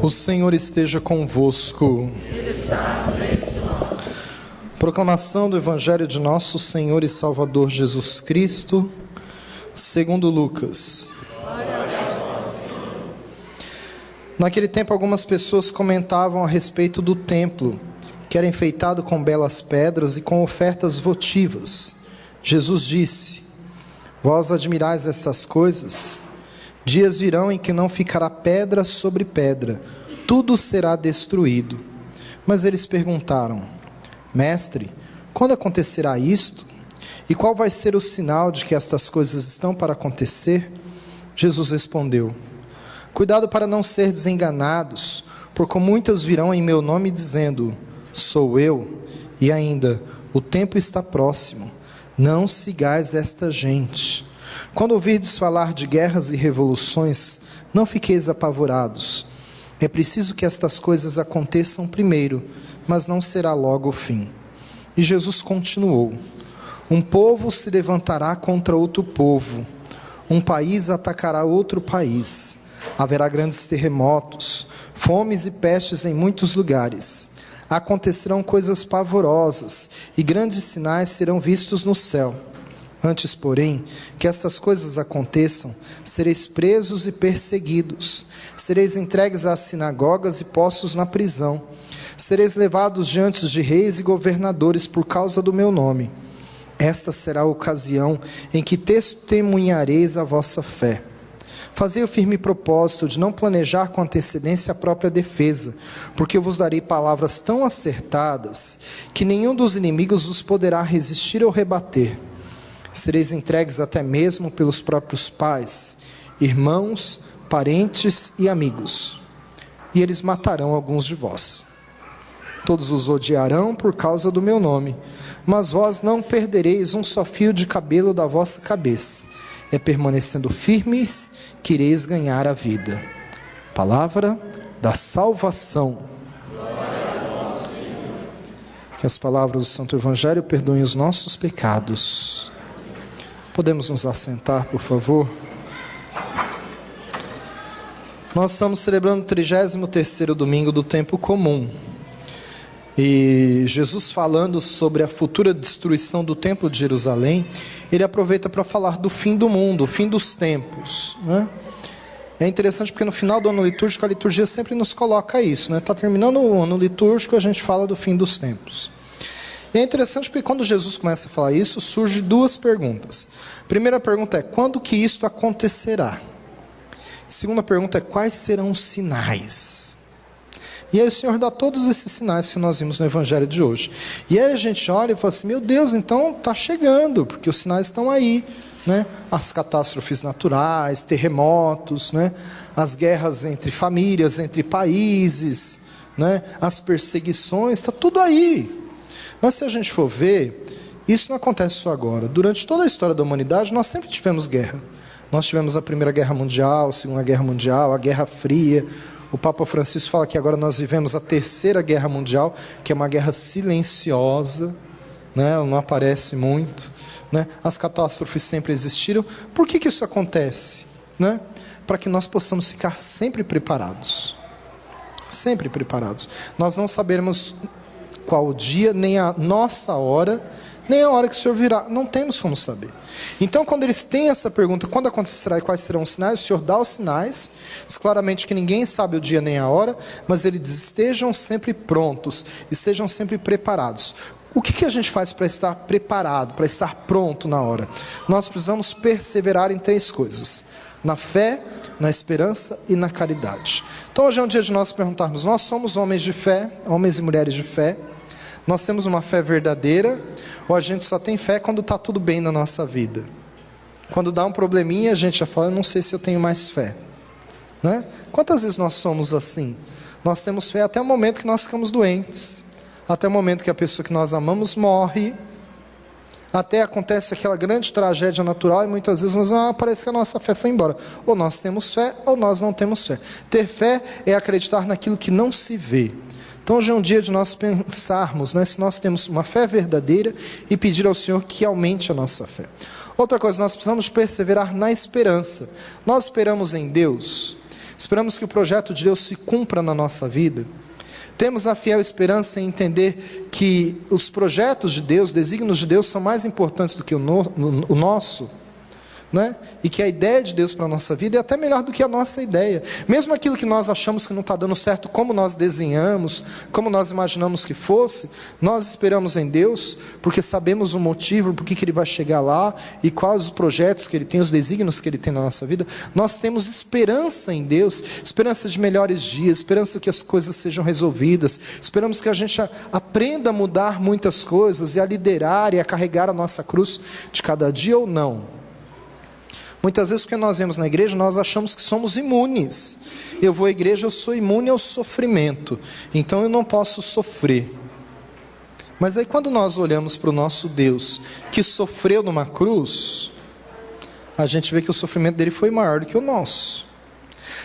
O Senhor esteja convosco. Ele está no meio de nós. Proclamação do Evangelho de nosso Senhor e Salvador Jesus Cristo, segundo Lucas. Naquele tempo, algumas pessoas comentavam a respeito do templo, que era enfeitado com belas pedras e com ofertas votivas. Jesus disse: Vós admirais estas coisas? Dias virão em que não ficará pedra sobre pedra, tudo será destruído. Mas eles perguntaram: Mestre, quando acontecerá isto? E qual vai ser o sinal de que estas coisas estão para acontecer? Jesus respondeu: Cuidado para não ser desenganados, porque muitos virão em meu nome dizendo: Sou eu, e ainda, o tempo está próximo. Não sigais esta gente. Quando ouvirdes falar de guerras e revoluções, não fiqueis apavorados. É preciso que estas coisas aconteçam primeiro, mas não será logo o fim. E Jesus continuou: Um povo se levantará contra outro povo, um país atacará outro país. Haverá grandes terremotos, fomes e pestes em muitos lugares. Acontecerão coisas pavorosas e grandes sinais serão vistos no céu. Antes, porém, que estas coisas aconteçam, sereis presos e perseguidos, sereis entregues às sinagogas e postos na prisão, sereis levados diante de reis e governadores por causa do meu nome. Esta será a ocasião em que testemunhareis a vossa fé. Fazei o firme propósito de não planejar com antecedência a própria defesa, porque eu vos darei palavras tão acertadas que nenhum dos inimigos vos poderá resistir ou rebater. Sereis entregues até mesmo pelos próprios pais, irmãos, parentes e amigos, e eles matarão alguns de vós. Todos os odiarão por causa do meu nome, mas vós não perdereis um só fio de cabelo da vossa cabeça. É permanecendo firmes que ireis ganhar a vida. Palavra da salvação. Que as palavras do Santo Evangelho perdoem os nossos pecados. Podemos nos assentar, por favor? Nós estamos celebrando o 33º domingo do tempo comum. E Jesus, falando sobre a futura destruição do templo de Jerusalém, ele aproveita para falar do fim do mundo, o fim dos tempos, né? É interessante porque no final do ano litúrgico a liturgia sempre nos coloca isso, né? Está terminando o ano litúrgico, a gente fala do fim dos tempos. E é interessante porque quando Jesus começa a falar isso, surgem duas perguntas. A primeira pergunta é: quando que isto acontecerá? A segunda pergunta é: quais serão os sinais? E aí o Senhor dá todos esses sinais que nós vimos no Evangelho de hoje. E aí a gente olha e fala assim: meu Deus, então está chegando, porque os sinais estão aí, né? As catástrofes naturais, terremotos, né? As guerras entre famílias, entre países, né? As perseguições, está tudo aí. Mas se a gente for ver, isso não acontece só agora. Durante toda a história da humanidade, nós sempre tivemos guerra. Nós tivemos a Primeira Guerra Mundial, a Segunda Guerra Mundial, a Guerra Fria. O Papa Francisco fala que agora nós vivemos a Terceira Guerra Mundial, que é uma guerra silenciosa, né? Ela não aparece muito, né? As catástrofes sempre existiram. Por que isso acontece? Né? Para que nós possamos ficar sempre preparados. Sempre preparados. Nós não saberemos qual o dia, nem a nossa hora, nem a hora que o Senhor virá. Não temos como saber. Então, quando eles têm essa pergunta, quando acontecerá e quais serão os sinais, o Senhor dá os sinais, diz claramente que ninguém sabe o dia nem a hora, mas Ele diz: estejam sempre prontos, estejam sempre preparados. O que a gente faz para estar preparado, para estar pronto na hora? Nós precisamos perseverar em 3 coisas: na fé, na esperança e na caridade. Então hoje é um dia de nós perguntarmos: nós somos homens de fé, homens e mulheres de fé? Nós temos uma fé verdadeira, ou a gente só tem fé quando está tudo bem na nossa vida? Quando dá um probleminha, a gente já fala: eu não sei se eu tenho mais fé, né? Quantas vezes nós somos assim? Nós temos fé até o momento que nós ficamos doentes, até o momento que a pessoa que nós amamos morre, até acontece aquela grande tragédia natural e muitas vezes parece que a nossa fé foi embora. Ou nós temos fé ou nós não temos fé. Ter fé é acreditar naquilo que não se vê. Então hoje é um dia de nós pensarmos, né, se nós temos uma fé verdadeira e pedir ao Senhor que aumente a nossa fé. Outra coisa, nós precisamos perseverar na esperança. Nós esperamos em Deus. Esperamos que o projeto de Deus se cumpra na nossa vida. Temos a fiel esperança em entender que os projetos de Deus, desígnios de Deus, são mais importantes do que o nosso, né? E que a ideia de Deus para a nossa vida é até melhor do que a nossa ideia. Mesmo aquilo que nós achamos que não está dando certo, como nós desenhamos, como nós imaginamos que fosse, nós esperamos em Deus, porque sabemos o motivo, por que Ele vai chegar lá, e quais os projetos que Ele tem, os desígnios que Ele tem na nossa vida. Nós temos esperança em Deus, esperança de melhores dias, esperança que as coisas sejam resolvidas, esperamos que a gente aprenda a mudar muitas coisas, e a liderar e a carregar a nossa cruz de cada dia ou não. Muitas vezes, porque nós vemos na igreja, nós achamos que somos imunes. Eu vou à igreja, eu sou imune ao sofrimento, então eu não posso sofrer. Mas aí quando nós olhamos para o nosso Deus, que sofreu numa cruz, a gente vê que o sofrimento dele foi maior do que o nosso.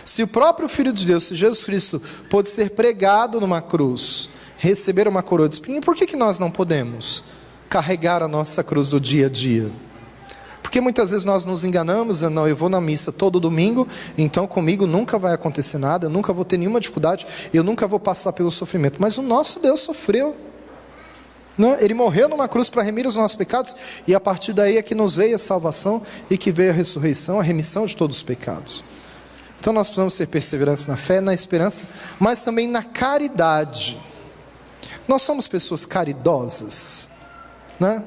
Se o próprio Filho de Deus, se Jesus Cristo, pôde ser pregado numa cruz, receber uma coroa de espinho, por que nós não podemos carregar a nossa cruz do dia a dia? Porque muitas vezes nós nos enganamos, não, eu vou na missa todo domingo, então comigo nunca vai acontecer nada, eu nunca vou ter nenhuma dificuldade, eu nunca vou passar pelo sofrimento. Mas o nosso Deus sofreu, né? Ele morreu numa cruz para remir os nossos pecados, e a partir daí é que nos veio a salvação, e que veio a ressurreição, a remissão de todos os pecados. Então nós precisamos ser perseverantes na fé, na esperança, mas também na caridade. Nós somos pessoas caridosas, né?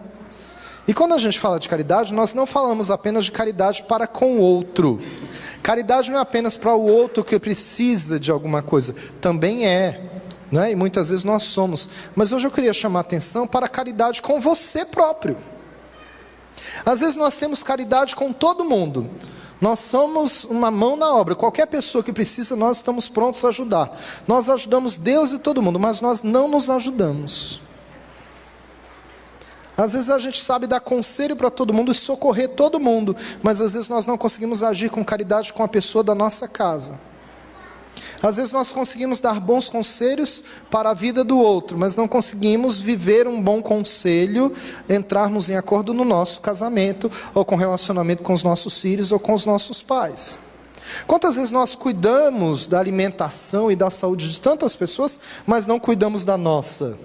E quando a gente fala de caridade, nós não falamos apenas de caridade para com o outro. Caridade não é apenas para o outro que precisa de alguma coisa, também é, né? E muitas vezes nós somos. Mas hoje eu queria chamar a atenção para a caridade com você próprio. Às vezes nós temos caridade com todo mundo. Nós somos uma mão na obra, qualquer pessoa que precisa, nós estamos prontos a ajudar. Nós ajudamos Deus e todo mundo, mas nós não nos ajudamos. Às vezes a gente sabe dar conselho para todo mundo e socorrer todo mundo, mas às vezes nós não conseguimos agir com caridade com a pessoa da nossa casa. Às vezes nós conseguimos dar bons conselhos para a vida do outro, mas não conseguimos viver um bom conselho, entrarmos em acordo no nosso casamento, ou com relacionamento com os nossos filhos, ou com os nossos pais. Quantas vezes nós cuidamos da alimentação e da saúde de tantas pessoas, mas não cuidamos da nossa?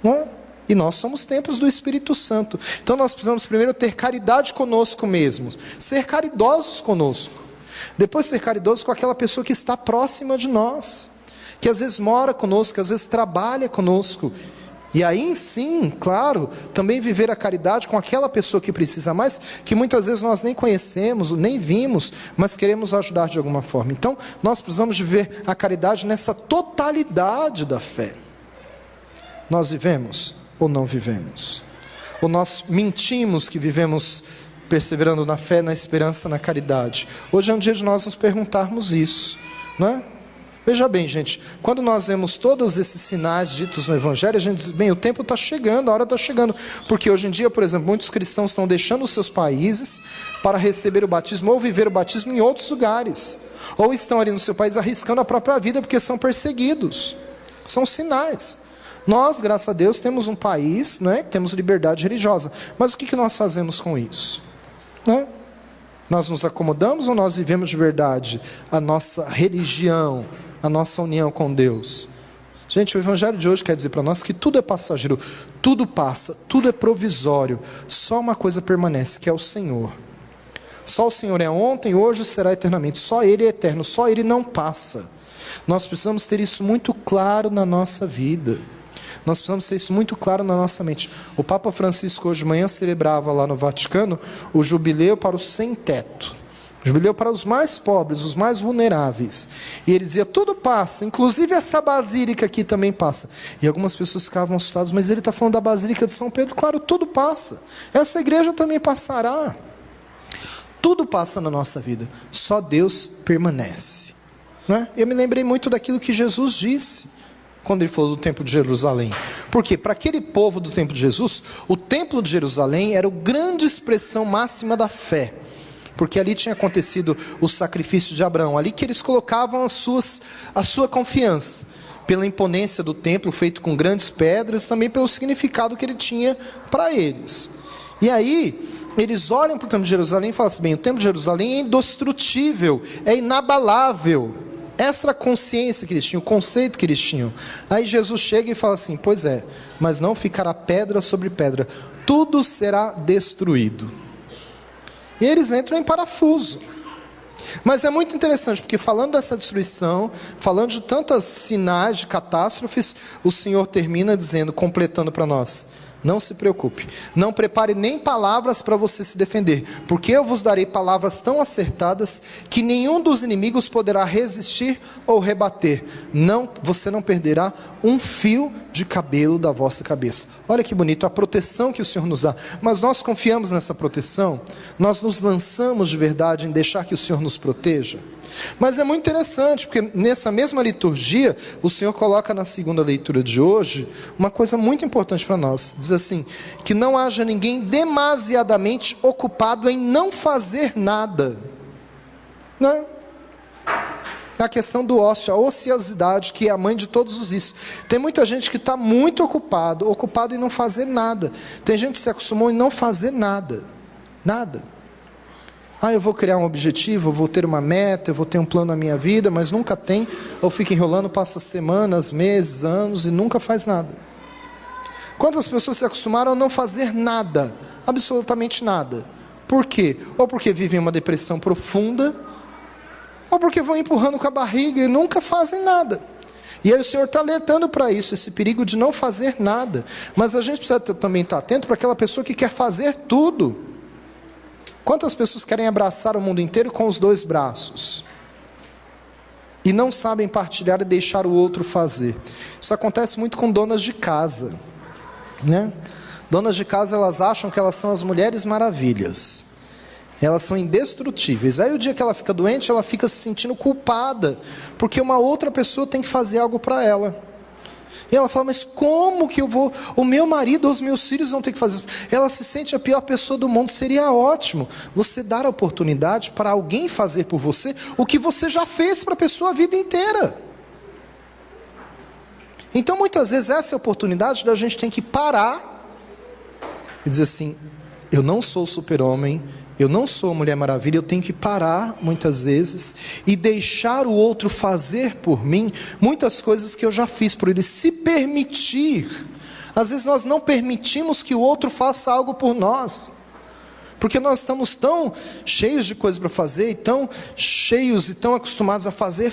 Não é? E nós somos templos do Espírito Santo. Então nós precisamos primeiro ter caridade conosco mesmos, ser caridosos conosco. Depois ser caridosos com aquela pessoa que está próxima de nós, que às vezes mora conosco, que às vezes trabalha conosco. E aí sim, claro, também viver a caridade com aquela pessoa que precisa mais, que muitas vezes nós nem conhecemos, nem vimos, mas queremos ajudar de alguma forma. Então nós precisamos viver a caridade nessa totalidade da fé. Nós vivemos ou não vivemos? Ou nós mentimos que vivemos perseverando na fé, na esperança, na caridade? Hoje é um dia de nós nos perguntarmos isso, não é? Veja bem, gente, quando nós vemos todos esses sinais ditos no Evangelho, a gente diz, bem, o tempo está chegando, a hora está chegando. Porque hoje em dia, por exemplo, muitos cristãos estão deixando os seus países para receber o batismo ou viver o batismo em outros lugares. Ou estão ali no seu país arriscando a própria vida porque são perseguidos. São sinais. Nós, graças a Deus, temos um país, não é? Temos liberdade religiosa. Mas o que nós fazemos com isso? Não é? Nós nos acomodamos ou nós vivemos de verdade a nossa religião, a nossa união com Deus? Gente, o Evangelho de hoje quer dizer para nós que tudo é passageiro, tudo passa, tudo é provisório. Só uma coisa permanece, que é o Senhor. Só o Senhor é ontem, hoje será eternamente. Só Ele é eterno, só Ele não passa. Nós precisamos ter isso muito claro na nossa vida. Nós precisamos ter isso muito claro na nossa mente. O Papa Francisco hoje de manhã celebrava lá no Vaticano o jubileu para os sem-teto. O jubileu para os mais pobres, os mais vulneráveis. E ele dizia, tudo passa, inclusive essa basílica aqui também passa. E algumas pessoas ficavam assustadas, mas ele está falando da Basílica de São Pedro. Claro, tudo passa. Essa igreja também passará. Tudo passa na nossa vida. Só Deus permanece. Não é? Eu me lembrei muito daquilo que Jesus disse quando ele falou do Templo de Jerusalém. Porque para aquele povo do Templo de Jesus, o Templo de Jerusalém era a grande expressão máxima da fé. Porque ali tinha acontecido o sacrifício de Abraão, ali que eles colocavam a sua confiança, pela imponência do templo feito com grandes pedras, também pelo significado que ele tinha para eles. E aí, eles olham para o templo de Jerusalém e falam assim: bem, o templo de Jerusalém é indestrutível, é inabalável. Essa era a consciência que eles tinham, o conceito que eles tinham. Aí Jesus chega e fala assim: pois é, mas não ficará pedra sobre pedra, tudo será destruído. E eles entram em parafuso. Mas é muito interessante, porque falando dessa destruição, falando de tantos sinais de catástrofes, o Senhor termina dizendo, completando para nós: não se preocupe, não prepare nem palavras para você se defender, porque eu vos darei palavras tão acertadas que nenhum dos inimigos poderá resistir ou rebater. Não, você não perderá um fio de cabelo da vossa cabeça. Olha que bonito a proteção que o Senhor nos dá. Mas nós confiamos nessa proteção? Nós nos lançamos de verdade em deixar que o Senhor nos proteja? Mas é muito interessante, porque nessa mesma liturgia, o Senhor coloca na segunda leitura de hoje, uma coisa muito importante para nós. Diz assim, que não haja ninguém demasiadamente ocupado em não fazer nada. Não é? É a questão do ócio, a ociosidade, que é a mãe de todos os vícios. Tem muita gente que está muito ocupado em não fazer nada. Tem gente que se acostumou em não fazer nada. Nada. Eu vou criar um objetivo, eu vou ter uma meta, eu vou ter um plano na minha vida, mas nunca tem, ou fica enrolando, passa semanas, meses, anos e nunca faz nada. Quantas pessoas se acostumaram a não fazer nada, absolutamente nada? Por quê? Ou porque vivem uma depressão profunda, ou porque vão empurrando com a barriga e nunca fazem nada. E aí o Senhor está alertando para isso, esse perigo de não fazer nada. Mas a gente precisa também estar atento para aquela pessoa que quer fazer tudo. Quantas pessoas querem abraçar o mundo inteiro com os dois braços? E não sabem partilhar e deixar o outro fazer. Isso acontece muito com donas de casa, né? Donas de casa, elas acham que elas são as mulheres maravilhas. Elas são indestrutíveis. Aí o dia que ela fica doente, ela fica se sentindo culpada, porque uma outra pessoa tem que fazer algo para ela. E ela fala, mas como que eu vou? O meu marido ou os meus filhos vão ter que fazer isso. Ela se sente a pior pessoa do mundo. Seria ótimo você dar a oportunidade para alguém fazer por você o que você já fez para a pessoa a vida inteira. Então muitas vezes essa é a oportunidade da gente tem que parar e dizer assim, eu não sou super-homem, eu não sou Mulher Maravilha, eu tenho que parar muitas vezes e deixar o outro fazer por mim muitas coisas que eu já fiz por ele, se permitir. Às vezes nós não permitimos que o outro faça algo por nós, porque nós estamos tão cheios de coisas para fazer, e tão cheios e tão acostumados a fazer,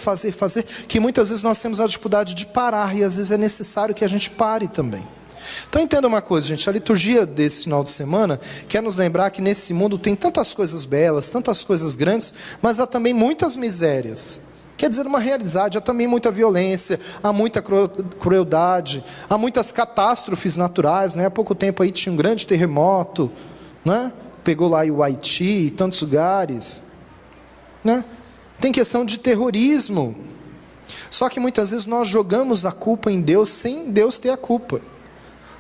que muitas vezes nós temos a dificuldade de parar, e às vezes é necessário que a gente pare também. Então entenda uma coisa, gente, a liturgia desse final de semana quer nos lembrar que nesse mundo tem tantas coisas belas, tantas coisas grandes, mas há também muitas misérias. Quer dizer, uma realidade, há também muita violência, há muita crueldade, há muitas catástrofes naturais, né? Há pouco tempo aí tinha um grande terremoto, né? Pegou lá o Haiti e tantos lugares, né? Tem questão de terrorismo. Só que muitas vezes nós jogamos a culpa em Deus sem Deus ter a culpa.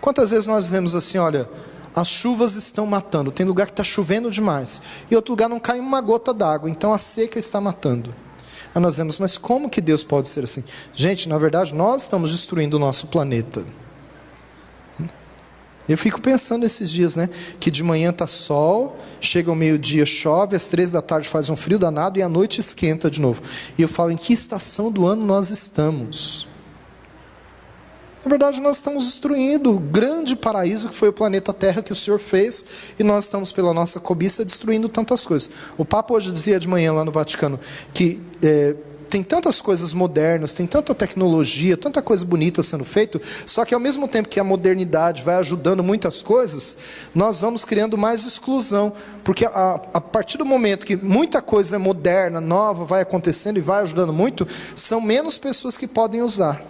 Quantas vezes nós dizemos assim, olha, as chuvas estão matando, tem lugar que está chovendo demais, e outro lugar não cai uma gota d'água, então a seca está matando. Aí nós dizemos, mas como que Deus pode ser assim? Gente, na verdade, nós estamos destruindo o nosso planeta. Eu fico pensando esses dias, né, que de manhã está sol, chega ao meio-dia, chove, às 3 da tarde faz um frio danado, e à noite esquenta de novo. E eu falo, em que estação do ano nós estamos? Na verdade, nós estamos destruindo o grande paraíso que foi o planeta Terra que o Senhor fez, e nós estamos, pela nossa cobiça, destruindo tantas coisas. O Papa hoje dizia de manhã lá no Vaticano que tem tantas coisas modernas, tem tanta tecnologia, tanta coisa bonita sendo feita, só que ao mesmo tempo que a modernidade vai ajudando muitas coisas, nós vamos criando mais exclusão, porque a partir do momento que muita coisa moderna, nova, vai acontecendo e vai ajudando muito, são menos pessoas que podem usar.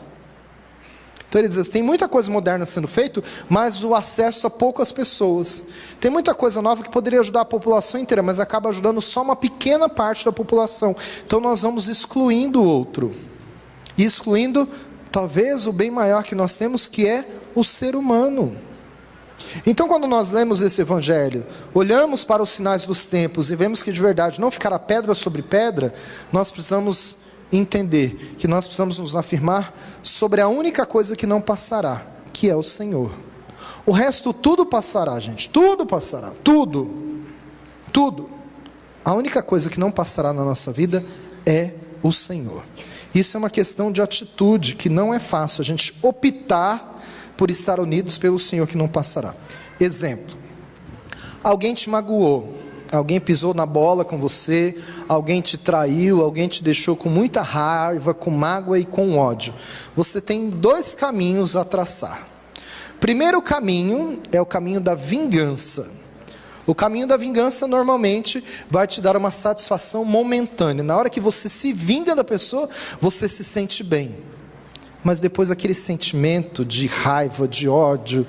Então ele diz assim, tem muita coisa moderna sendo feita, mas o acesso a poucas pessoas. Tem muita coisa nova que poderia ajudar a população inteira, mas acaba ajudando só uma pequena parte da população. Então nós vamos excluindo o outro. E excluindo talvez o bem maior que nós temos, que é o ser humano. Então quando nós lemos esse evangelho, olhamos para os sinais dos tempos e vemos que de verdade não ficará pedra sobre pedra, nós precisamos entender que nós precisamos nos afirmar sobre a única coisa que não passará, que é o Senhor. O resto tudo passará, gente, tudo passará, tudo. Tudo. A única coisa que não passará na nossa vida é o Senhor. Isso é uma questão de atitude, que não é fácil a gente optar por estar unidos pelo Senhor, que não passará. Exemplo: alguém te magoou, alguém pisou na bola com você, alguém te traiu, alguém te deixou com muita raiva, com mágoa e com ódio. Você tem 2 caminhos a traçar. Primeiro caminho é o caminho da vingança. O caminho da vingança normalmente vai te dar uma satisfação momentânea. Na hora que você se vinga da pessoa, você se sente bem. Mas depois aquele sentimento de raiva, de ódio,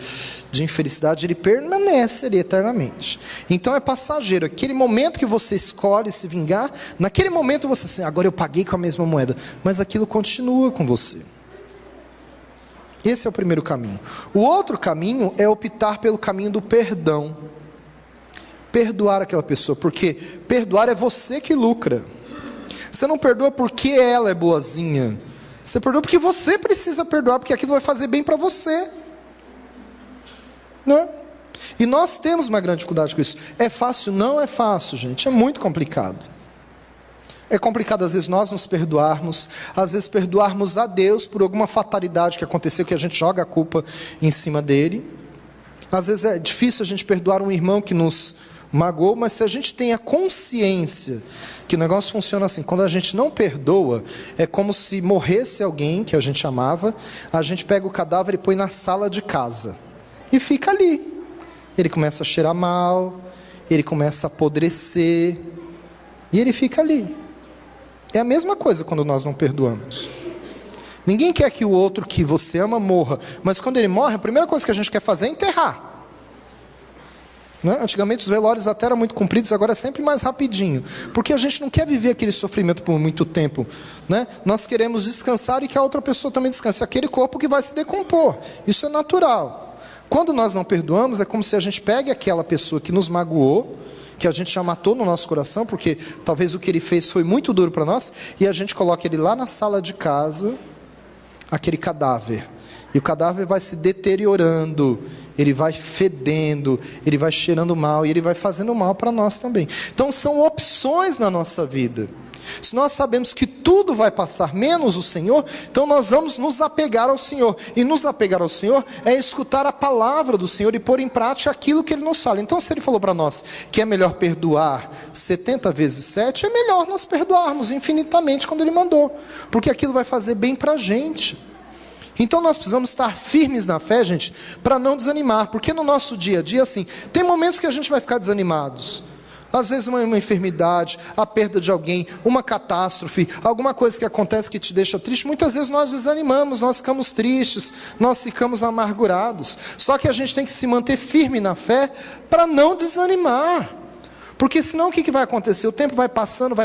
de infelicidade, ele permanece ali eternamente. Então é passageiro. Aquele momento que você escolhe se vingar, naquele momento você assim, agora eu paguei com a mesma moeda. Mas aquilo continua com você. Esse é o primeiro caminho. O outro caminho é optar pelo caminho do perdão. Perdoar aquela pessoa, porque perdoar é você que lucra. Você não perdoa porque ela é boazinha. Você perdoa porque você precisa perdoar, porque aquilo vai fazer bem para você. Não é? E nós temos uma grande dificuldade com isso. É fácil? Não é fácil, gente. É muito complicado. É complicado às vezes nós nos perdoarmos, às vezes perdoarmos a Deus por alguma fatalidade que aconteceu, que a gente joga a culpa em cima dele. Às vezes é difícil a gente perdoar um irmão que nos magoou, mas se a gente tem a consciência que o negócio funciona assim, quando a gente não perdoa, é como se morresse alguém que a gente amava, a gente pega o cadáver e põe na sala de casa, e fica ali, ele começa a cheirar mal, ele começa a apodrecer, e ele fica ali. É a mesma coisa quando nós não perdoamos. Ninguém quer que o outro que você ama morra, mas quando ele morre, a primeira coisa que a gente quer fazer é enterrar. Antigamente os velórios até eram muito compridos, agora é sempre mais rapidinho, porque a gente não quer viver aquele sofrimento por muito tempo, né? Nós queremos descansar e que a outra pessoa também descanse, aquele corpo que vai se decompor, isso é natural. Quando nós não perdoamos, é como se a gente pegue aquela pessoa que nos magoou, que a gente já matou no nosso coração, porque talvez o que ele fez foi muito duro para nós, e a gente coloca ele lá na sala de casa, aquele cadáver, e o cadáver vai se deteriorando, ele vai fedendo, ele vai cheirando mal, e ele vai fazendo mal para nós também. Então são opções na nossa vida. Se nós sabemos que tudo vai passar, menos o Senhor, então nós vamos nos apegar ao Senhor. E nos apegar ao Senhor é escutar a palavra do Senhor e pôr em prática aquilo que Ele nos fala. Então se Ele falou para nós que é melhor perdoar 70 vezes 7, é melhor nós perdoarmos infinitamente quando Ele mandou, porque aquilo vai fazer bem para a gente. Então nós precisamos estar firmes na fé, gente, para não desanimar, porque no nosso dia a dia, assim, tem momentos que a gente vai ficar desanimados. Às vezes uma enfermidade, a perda de alguém, uma catástrofe, alguma coisa que acontece que te deixa triste, muitas vezes nós desanimamos, nós ficamos tristes, nós ficamos amargurados. Só que a gente tem que se manter firme na fé para não desanimar. Porque senão o que vai acontecer? O tempo vai passando,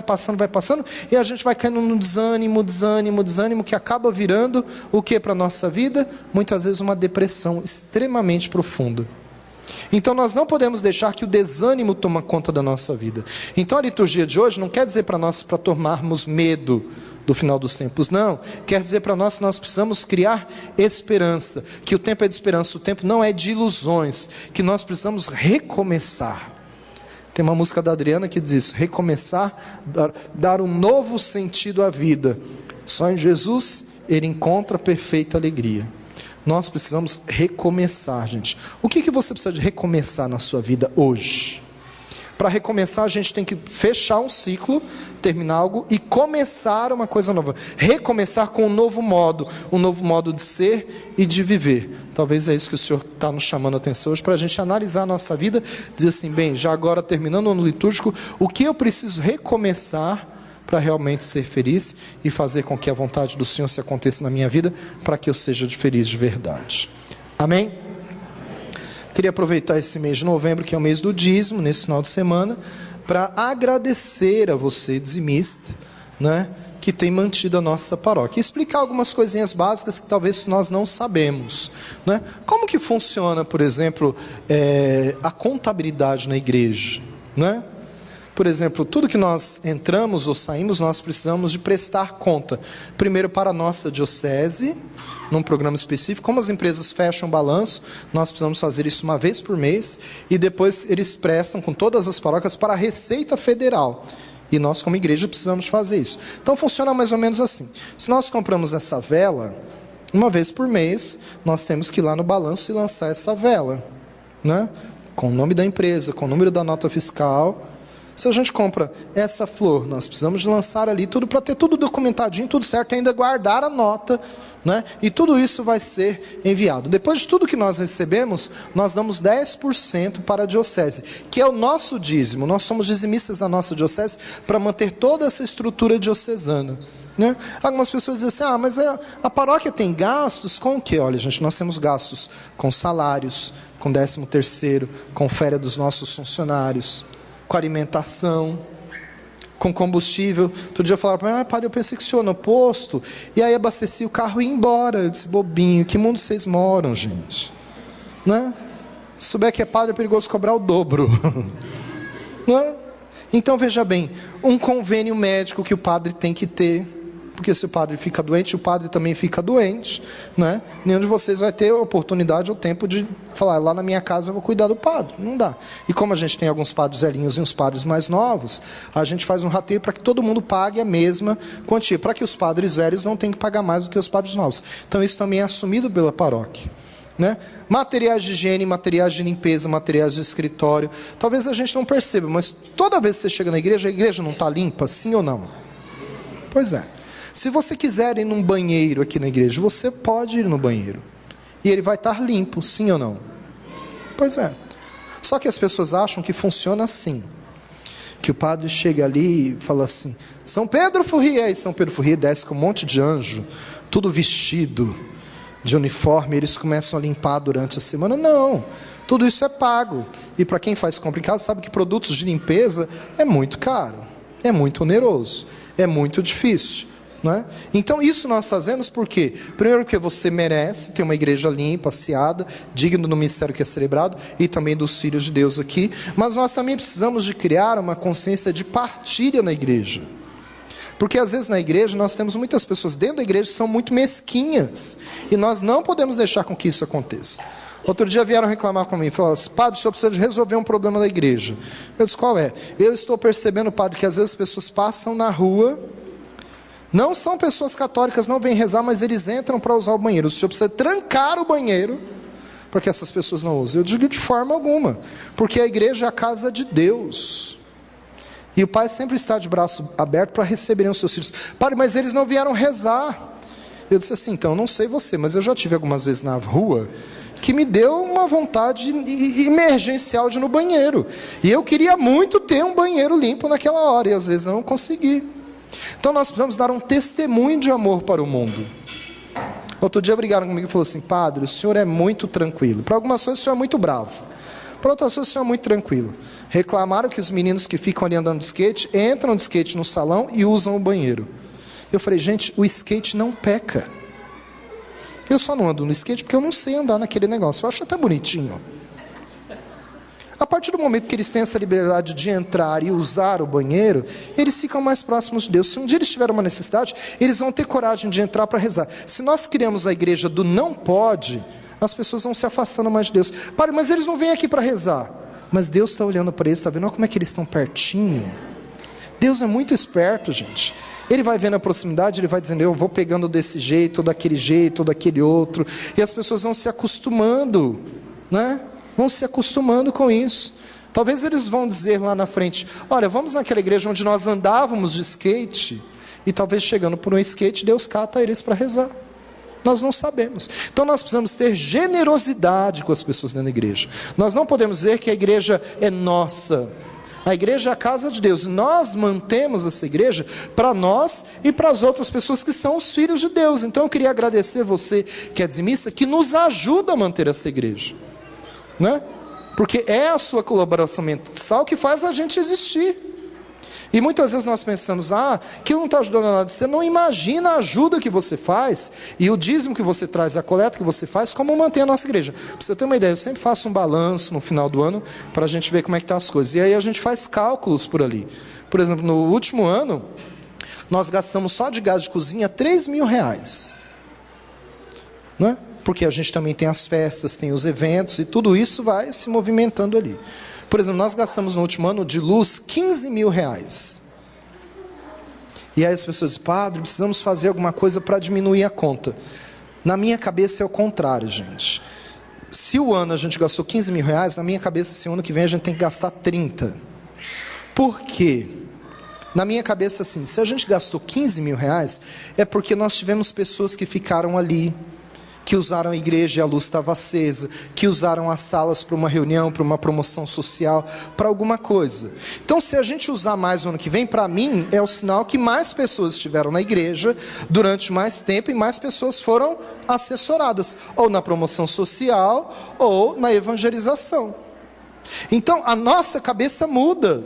e a gente vai caindo no desânimo, que acaba virando o que para a nossa vida? Muitas vezes uma depressão extremamente profunda. Então nós não podemos deixar que o desânimo tome conta da nossa vida. Então a liturgia de hoje não quer dizer para nós para tomarmos medo do final dos tempos, não. Quer dizer para nós que nós precisamos criar esperança, que o tempo é de esperança, o tempo não é de ilusões, que nós precisamos recomeçar. Tem uma música da Adriana que diz isso: recomeçar, dar um novo sentido à vida. Só em Jesus ele encontra perfeita alegria. Nós precisamos recomeçar, gente. O que você precisa de recomeçar na sua vida hoje? Para recomeçar, a gente tem que fechar um ciclo, terminar algo e começar uma coisa nova. Recomeçar com um novo modo de ser e de viver. Talvez é isso que o Senhor está nos chamando a atenção hoje, para a gente analisar a nossa vida, dizer assim, bem, já agora terminando o ano litúrgico, o que eu preciso recomeçar para realmente ser feliz e fazer com que a vontade do Senhor se aconteça na minha vida, para que eu seja feliz de verdade. Amém? Queria aproveitar esse mês de novembro, que é o mês do dízimo, nesse final de semana, para agradecer a você, dizimista, né, que tem mantido a nossa paróquia. E explicar algumas coisinhas básicas que talvez nós não sabemos. Né? Como que funciona, por exemplo, a contabilidade na igreja? Né? Por exemplo, tudo que nós entramos ou saímos, nós precisamos de prestar conta. Primeiro para a nossa diocese, num programa específico. Como as empresas fecham balanço, nós precisamos fazer isso uma vez por mês. E depois eles prestam com todas as paróquias para a Receita Federal. E nós, como igreja, precisamos fazer isso. Então funciona mais ou menos assim. Se nós compramos essa vela, uma vez por mês, nós temos que ir lá no balanço e lançar essa vela, né? Com o nome da empresa, com o número da nota fiscal. Se a gente compra essa flor, nós precisamos de lançar ali tudo para ter tudo documentadinho, tudo certo, ainda guardar a nota, né? E tudo isso vai ser enviado. Depois de tudo que nós recebemos, nós damos 10% para a diocese, que é o nosso dízimo. Nós somos dizimistas da nossa diocese para manter toda essa estrutura diocesana, né? Algumas pessoas dizem assim, mas a paróquia tem gastos com o quê? Olha, gente, nós temos gastos com salários, com 13º, com férias dos nossos funcionários, com alimentação, com combustível. Outro dia eu falava para mim, padre, eu pensei que o senhor no posto, e aí abastecia o carro e ia embora. Eu disse, bobinho, que mundo vocês moram, gente? Né? Se souber que é padre, é perigoso cobrar o dobro. Né? Então, veja bem, um convênio médico que o padre tem que ter, porque se o padre fica doente, o padre também fica doente, né? Nenhum de vocês vai ter a oportunidade ou tempo de falar, lá na minha casa eu vou cuidar do padre. Não dá. E como a gente tem alguns padres velhinhos e uns padres mais novos, a gente faz um rateio para que todo mundo pague a mesma quantia, para que os padres velhos não tenham que pagar mais do que os padres novos. Então isso também é assumido pela paróquia, né? Materiais de higiene, materiais de limpeza, materiais de escritório. Talvez a gente não perceba, mas toda vez que você chega na igreja, a igreja não está limpa, sim ou não? Pois é. Se você quiser ir num banheiro aqui na igreja, você pode ir no banheiro. E ele vai estar limpo, sim ou não? Pois é. Só que as pessoas acham que funciona assim. Que o padre chega ali e fala assim, São Pedro Furrier, e São Pedro Furrier desce com um monte de anjo, tudo vestido de uniforme, e eles começam a limpar durante a semana. Não, tudo isso é pago. E para quem faz compra em casa, sabe que produtos de limpeza é muito caro, é muito oneroso, é muito difícil. Não é? Então isso nós fazemos por quê? Primeiro porque você merece ter uma igreja limpa, asseada, digno do ministério que é celebrado, e também dos filhos de Deus aqui, mas nós também precisamos de criar uma consciência de partilha na igreja, porque às vezes na igreja nós temos muitas pessoas dentro da igreja que são muito mesquinhas, e nós não podemos deixar com que isso aconteça. Outro dia vieram reclamar comigo, falaram assim, padre, o senhor precisa resolver um problema da igreja. Eu disse, qual é? Eu estou percebendo, padre, que às vezes as pessoas passam na rua, não são pessoas católicas, não vêm rezar, mas eles entram para usar o banheiro. O senhor precisa trancar o banheiro para que essas pessoas não usem. Eu digo de forma alguma, porque a igreja é a casa de Deus. E o Pai sempre está de braço aberto para receberem os seus filhos. Padre, mas eles não vieram rezar. Eu disse assim, então, não sei você, mas eu já tive algumas vezes na rua que me deu uma vontade emergencial de ir no banheiro. E eu queria muito ter um banheiro limpo naquela hora, e às vezes eu não consegui. Então nós precisamos dar um testemunho de amor para o mundo. Outro dia brigaram comigo e falaram assim, padre, o senhor é muito tranquilo. Para algumas coisas o senhor é muito bravo, para outras coisas o senhor é muito tranquilo. Reclamaram que os meninos que ficam ali andando de skate, entram de skate no salão e usam o banheiro. Eu falei, gente, o skate não peca. Eu só não ando no skate porque eu não sei andar naquele negócio. Eu acho até bonitinho. A partir do momento que eles têm essa liberdade de entrar e usar o banheiro, eles ficam mais próximos de Deus. Se um dia eles tiverem uma necessidade, eles vão ter coragem de entrar para rezar. Se nós criamos a igreja do não pode, as pessoas vão se afastando mais de Deus. Padre, mas eles não vêm aqui para rezar. Mas Deus está olhando para eles, está vendo? Olha como é que eles estão pertinho. Deus é muito esperto, gente. Ele vai vendo a proximidade, ele vai dizendo, eu vou pegando desse jeito, ou daquele outro. E as pessoas vão se acostumando, né? Vão se acostumando com isso. Talvez eles vão dizer lá na frente, olha, vamos naquela igreja onde nós andávamos de skate, e talvez chegando por um skate, Deus cata eles para rezar. Nós não sabemos. Então nós precisamos ter generosidade com as pessoas dentro da igreja. Nós não podemos dizer que a igreja é nossa. A igreja é a casa de Deus. Nós mantemos essa igreja para nós e para as outras pessoas que são os filhos de Deus. Então eu queria agradecer você que é dizimista, que nos ajuda a manter essa igreja, né? Porque é a sua colaboração mensal que faz a gente existir. E muitas vezes nós pensamos, que não está ajudando a nada. Você não imagina a ajuda que você faz, e o dízimo que você traz, a coleta que você faz, como mantém a nossa igreja. Para você ter uma ideia, eu sempre faço um balanço no final do ano, para a gente ver como é que estão as coisas. E aí a gente faz cálculos por ali. Por exemplo, no último ano, nós gastamos só de gás de cozinha R$3.000. Não é? Porque a gente também tem as festas, tem os eventos, e tudo isso vai se movimentando ali. Por exemplo, nós gastamos no último ano de luz R$15.000. E aí as pessoas dizem, padre, precisamos fazer alguma coisa para diminuir a conta. Na minha cabeça é o contrário, gente. Se o ano a gente gastou R$15.000, na minha cabeça esse ano que vem a gente tem que gastar 30. Por quê? Na minha cabeça assim, se a gente gastou R$15.000, é porque nós tivemos pessoas que ficaram ali, que usaram a igreja e a luz estava acesa, que usaram as salas para uma reunião, para uma promoção social, para alguma coisa. Então, se a gente usar mais no ano que vem, para mim, é o sinal que mais pessoas estiveram na igreja durante mais tempo e mais pessoas foram assessoradas, ou na promoção social, ou na evangelização. Então, a nossa cabeça muda.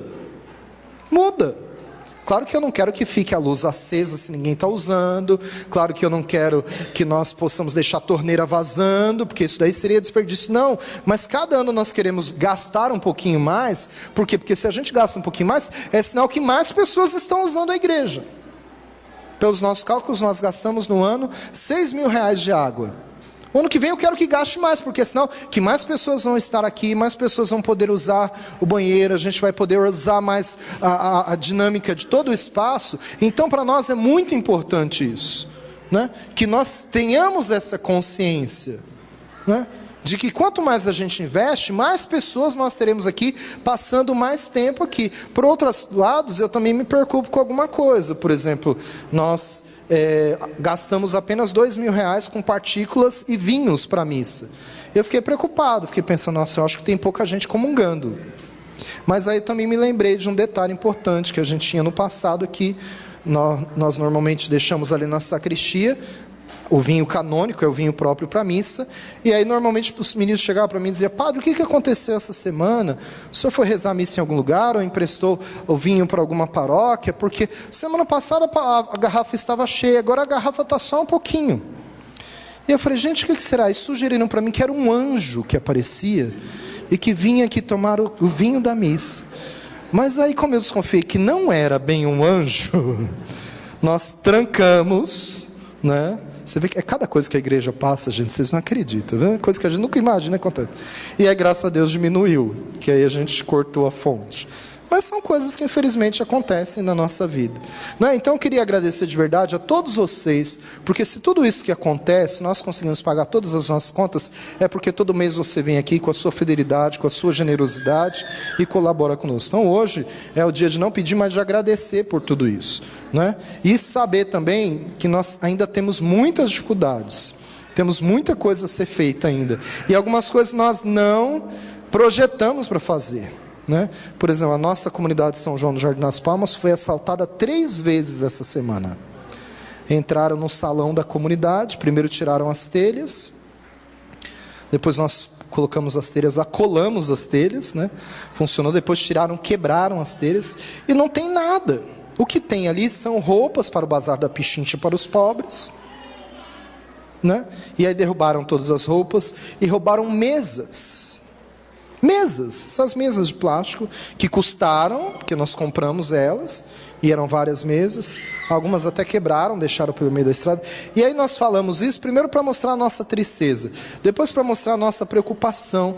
Claro que eu não quero que fique a luz acesa se ninguém está usando. Claro que eu não quero que nós possamos deixar a torneira vazando, porque isso daí seria desperdício. Não, mas cada ano nós queremos gastar um pouquinho mais. Por quê? Porque se a gente gasta um pouquinho mais, é sinal que mais pessoas estão usando a igreja. Pelos nossos cálculos, nós gastamos no ano R$6.000 de água. O ano que vem eu quero que gaste mais, porque senão que mais pessoas vão estar aqui, mais pessoas vão poder usar o banheiro, a gente vai poder usar mais a dinâmica de todo o espaço. Então para nós é muito importante isso, né? Que nós tenhamos essa consciência, né? De que quanto mais a gente investe, mais pessoas nós teremos aqui, passando mais tempo aqui. Por outros lados, eu também me preocupo com alguma coisa. Por exemplo, nós gastamos apenas R$2.000 com partículas e vinhos para a missa. Eu fiquei preocupado, fiquei pensando, nossa, eu acho que tem pouca gente comungando. Mas aí também me lembrei de um detalhe importante que a gente tinha no passado, que nós normalmente deixamos ali na sacristia, o vinho canônico, é o vinho próprio para a missa, e aí normalmente os meninos chegavam para mim e diziam, padre, o que aconteceu essa semana? O senhor foi rezar a missa em algum lugar, ou emprestou o vinho para alguma paróquia? Porque semana passada a garrafa estava cheia, agora a garrafa está só um pouquinho. E eu falei, gente, o que será? E sugeriram para mim que era um anjo que aparecia, e que vinha aqui tomar o vinho da missa. Mas aí, como eu desconfiei que não era bem um anjo, nós trancamos, né? Você vê que é cada coisa que a igreja passa, gente, vocês não acreditam, né? Coisa que a gente nunca imagina acontece. E aí, graças a Deus, diminuiu, que aí a gente cortou a fonte. Mas são coisas que infelizmente acontecem na nossa vida, não é? Então eu queria agradecer de verdade a todos vocês, porque se tudo isso que acontece, nós conseguimos pagar todas as nossas contas, é porque todo mês você vem aqui com a sua fidelidade, com a sua generosidade e colabora conosco. Então hoje é o dia de não pedir, mas de agradecer por tudo isso, não é? E saber também que nós ainda temos muitas dificuldades, temos muita coisa a ser feita ainda, e algumas coisas nós não projetamos para fazer, né? Por exemplo, a nossa comunidade de São João do Jardim das Palmas foi assaltada 3 vezes essa semana. Entraram no salão da comunidade, primeiro tiraram as telhas, depois nós colocamos as telhas lá, colamos as telhas, né? Funcionou, depois tiraram, quebraram as telhas, e não tem nada. O que tem ali são roupas para o bazar da Pichincha para os pobres, né? E aí derrubaram todas as roupas e roubaram mesas, essas mesas de plástico que custaram, porque nós compramos elas, e eram várias mesas, algumas até quebraram, deixaram pelo meio da estrada. E aí nós falamos isso primeiro para mostrar a nossa tristeza, depois para mostrar a nossa preocupação,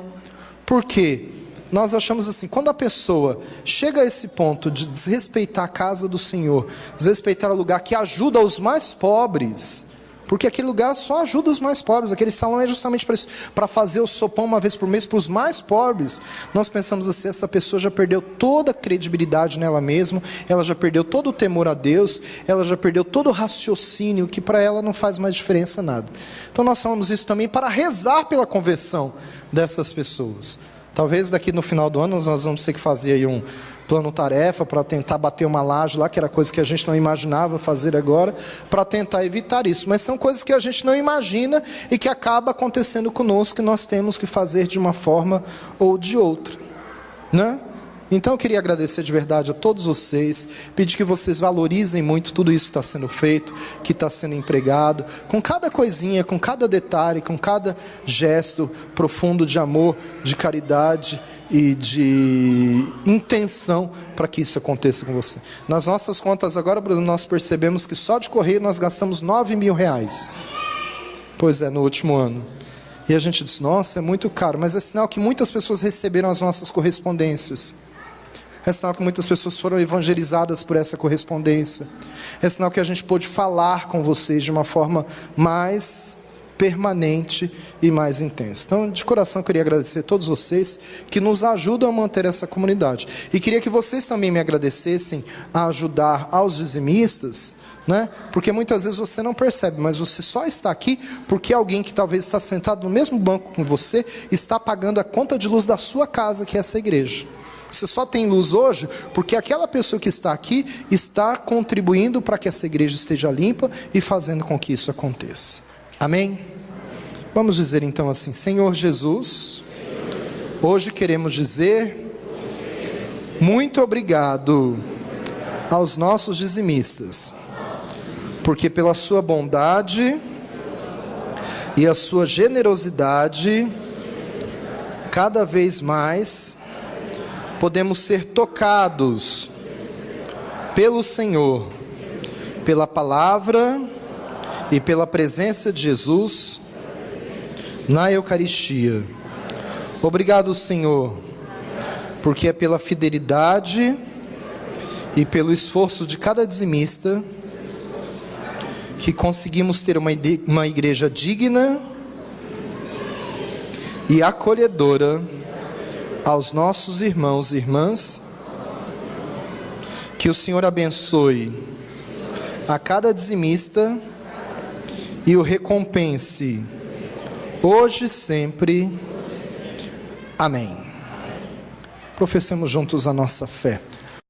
porque nós achamos assim, quando a pessoa chega a esse ponto de desrespeitar a casa do Senhor, desrespeitar o lugar que ajuda os mais pobres, porque aquele lugar só ajuda os mais pobres, aquele salão é justamente para isso, para fazer o sopão uma vez por mês para os mais pobres. Nós pensamos assim, essa pessoa já perdeu toda a credibilidade nela mesma, ela já perdeu todo o temor a Deus, ela já perdeu todo o raciocínio, que para ela não faz mais diferença nada. Então nós falamos isso também para rezar pela conversão dessas pessoas. Talvez daqui no final do ano nós vamos ter que fazer aí um plano-tarefa para tentar bater uma laje lá, que era coisa que a gente não imaginava fazer agora, para tentar evitar isso. Mas são coisas que a gente não imagina e que acaba acontecendo conosco, que nós temos que fazer de uma forma ou de outra, né? Então eu queria agradecer de verdade a todos vocês, pedir que vocês valorizem muito tudo isso que está sendo feito, que está sendo empregado, com cada coisinha, com cada detalhe, com cada gesto profundo de amor, de caridade e de intenção para que isso aconteça com você. Nas nossas contas agora, Bruno, nós percebemos que só de correio nós gastamos R$9.000. Pois é, no último ano. E a gente disse, nossa, é muito caro, mas é sinal que muitas pessoas receberam as nossas correspondências. É sinal que muitas pessoas foram evangelizadas por essa correspondência. É sinal que a gente pôde falar com vocês de uma forma mais permanente e mais intensa. Então, de coração, eu queria agradecer a todos vocês que nos ajudam a manter essa comunidade. E queria que vocês também me agradecessem a ajudar aos dizimistas, né? Porque muitas vezes você não percebe, mas você só está aqui porque alguém que talvez está sentado no mesmo banco com você está pagando a conta de luz da sua casa, que é essa igreja. Você só tem luz hoje porque aquela pessoa que está aqui está contribuindo para que essa igreja esteja limpa e fazendo com que isso aconteça. Amém? Vamos dizer então assim: Senhor Jesus, hoje queremos dizer muito obrigado aos nossos dizimistas, porque pela sua bondade e a sua generosidade, cada vez mais podemos ser tocados pelo Senhor, pela palavra e pela presença de Jesus na Eucaristia. Obrigado, Senhor, porque é pela fidelidade e pelo esforço de cada dizimista que conseguimos ter uma igreja digna e acolhedora aos nossos irmãos e irmãs. Que o Senhor abençoe a cada dizimista e o recompense hoje e sempre. Amém. Professemos juntos a nossa fé.